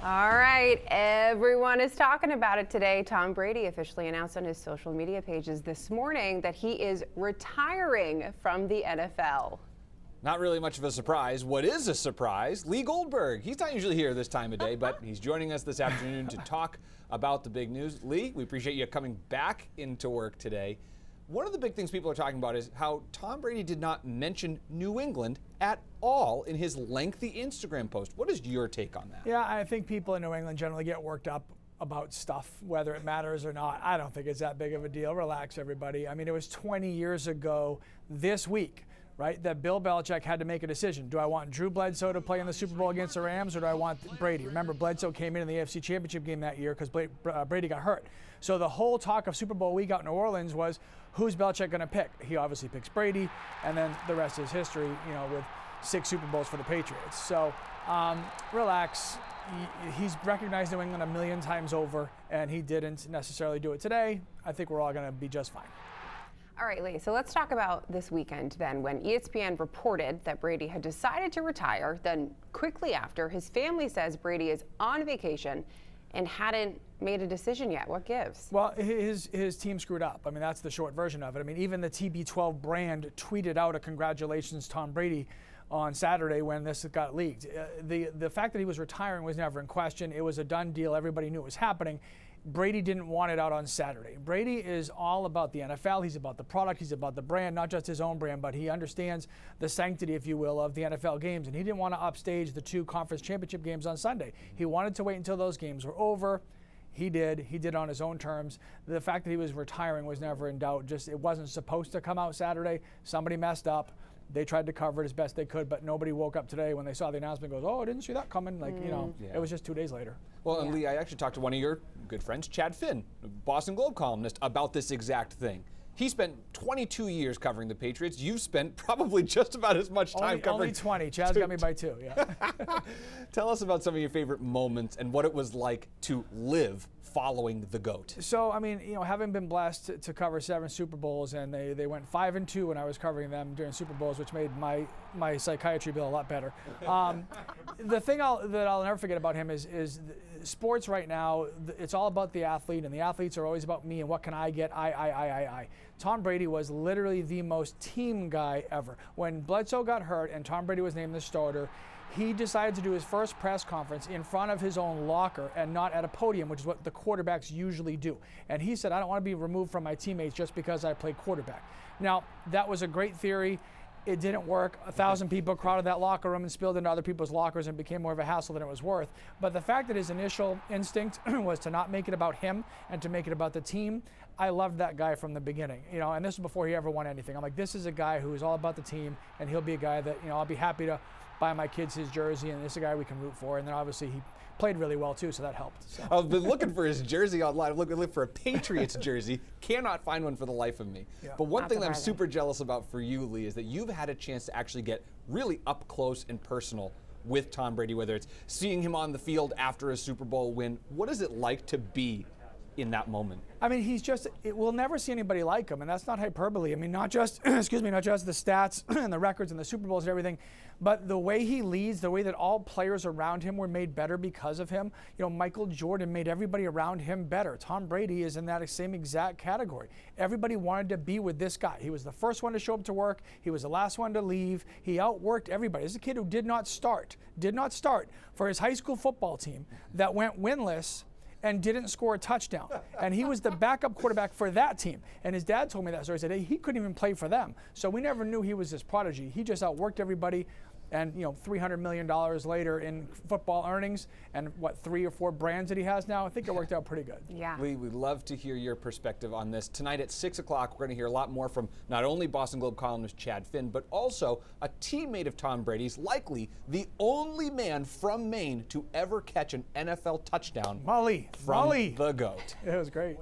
All right, everyone is talking about it today. Tom Brady officially announced on his social media pages this morning that he is retiring from the NFL. Not really much of a surprise. What is a surprise? Lee Goldberg. He's not usually here this time of day, but he's joining us this afternoon to talk about the big news. Lee, we appreciate you coming back into work today. One of the big things people are talking about is how Tom Brady did not mention New England at all in his lengthy Instagram post. What is your take on that? Yeah, I think people in New England generally get worked up about stuff, whether it matters or not. I don't think it's that big of a deal. Relax, everybody. I mean, it was 20 years ago this week, right, that Bill Belichick had to make a decision. Do I want Drew Bledsoe to play in the Super Bowl against the Rams, or do I want Brady? Remember, Bledsoe came in the AFC Championship game that year because Brady got hurt. So the whole talk of Super Bowl week out in New Orleans was, who's Belichick going to pick? He obviously picks Brady, and then the rest is history, with 6 Super Bowls for the Patriots. So relax. He's recognized New England a million times over, and he didn't necessarily do it today. I think we're all going to be just fine. All right, Lee, so let's talk about this weekend then, when ESPN reported that Brady had decided to retire. Then quickly after, his family says Brady is on vacation and hadn't made a decision yet. What gives? Well, his team screwed up. I mean, that's the short version of it. I mean, even the TB12 brand tweeted out a congratulations Tom Brady on Saturday when this got leaked. The fact that he was retiring was never in question. It was a done deal. Everybody knew it was happening. Brady didn't want it out on Saturday. Brady is all about the NFL. He's about the product. He's about the brand, not just his own brand, but he understands the sanctity, if you will, of the NFL games. And he didn't want to upstage the 2 conference championship games on Sunday. He wanted to wait until those games were over. He did. He did on his own terms. The fact that he was retiring was never in doubt. Just it wasn't supposed to come out Saturday. Somebody messed up. They tried to cover it as best they could, but nobody woke up today when they saw the announcement and goes, oh, I didn't see that coming. It was just 2 days later. Well, and Lee, I actually talked to one of your good friends, Chad Finn, Boston Globe columnist, about this exact thing. He spent 22 years covering the Patriots. You've spent probably just about as much time covering. Only 20. Chad's got me by 2, yeah. Tell us about some of your favorite moments and what it was like to live following the GOAT. So, I mean, having been blessed to cover 7 Super Bowls, and they went 5-2 when I was covering them during Super Bowls, which made my psychiatry bill a lot better. The thing that I'll never forget about him is sports right now, it's all about the athlete, and the athletes are always about me and what can I get, I. Tom Brady was literally the most team guy ever. When Bledsoe got hurt and Tom Brady was named the starter, he decided to do his first press conference in front of his own locker and not at a podium, which is what the quarterbacks usually do. And he said, I don't want to be removed from my teammates just because I play quarterback. Now, that was a great theory. It didn't work. 1,000 people crowded that locker room and spilled into other people's lockers and became more of a hassle than it was worth. But the fact that his initial instinct was to not make it about him and to make it about the team, I loved that guy from the beginning. And this was before he ever won anything. I'm like, this is a guy who is all about the team, and he'll be a guy that, I'll be happy to buy my kids his jersey, and this is a guy we can root for. And then obviously he played really well too, so that helped. So. I've been looking for his jersey online. I'm looking for a Patriots jersey. Cannot find one for the life of me. Yeah. But one thing that I'm super jealous about for you, Lee, is that you've had a chance to actually get really up close and personal with Tom Brady, whether it's seeing him on the field after a Super Bowl win. What is it like to be in that moment? I mean, we'll never see anybody like him, and that's not hyperbole. I mean, not just, not just the stats and the records and the Super Bowls and everything, but the way he leads, the way that all players around him were made better because of him. Michael Jordan made everybody around him better. Tom Brady is in that same exact category. Everybody wanted to be with this guy. He was the first one to show up to work. He was the last one to leave. He outworked everybody. This is a kid who did not start for his high school football team that went winless and didn't score a touchdown. And he was the backup quarterback for that team. And his dad told me that story. He said, hey, he couldn't even play for them. So we never knew he was this prodigy. He just outworked everybody. And $300 million later in football earnings, and 3 or 4 brands that he has now, I think it worked out pretty good. Yeah. Lee, we'd love to hear your perspective on this. Tonight at 6 o'clock, we're going to hear a lot more from not only Boston Globe columnist Chad Finn, but also a teammate of Tom Brady's, likely the only man from Maine to ever catch an NFL touchdown Molly. from the GOAT. It was great.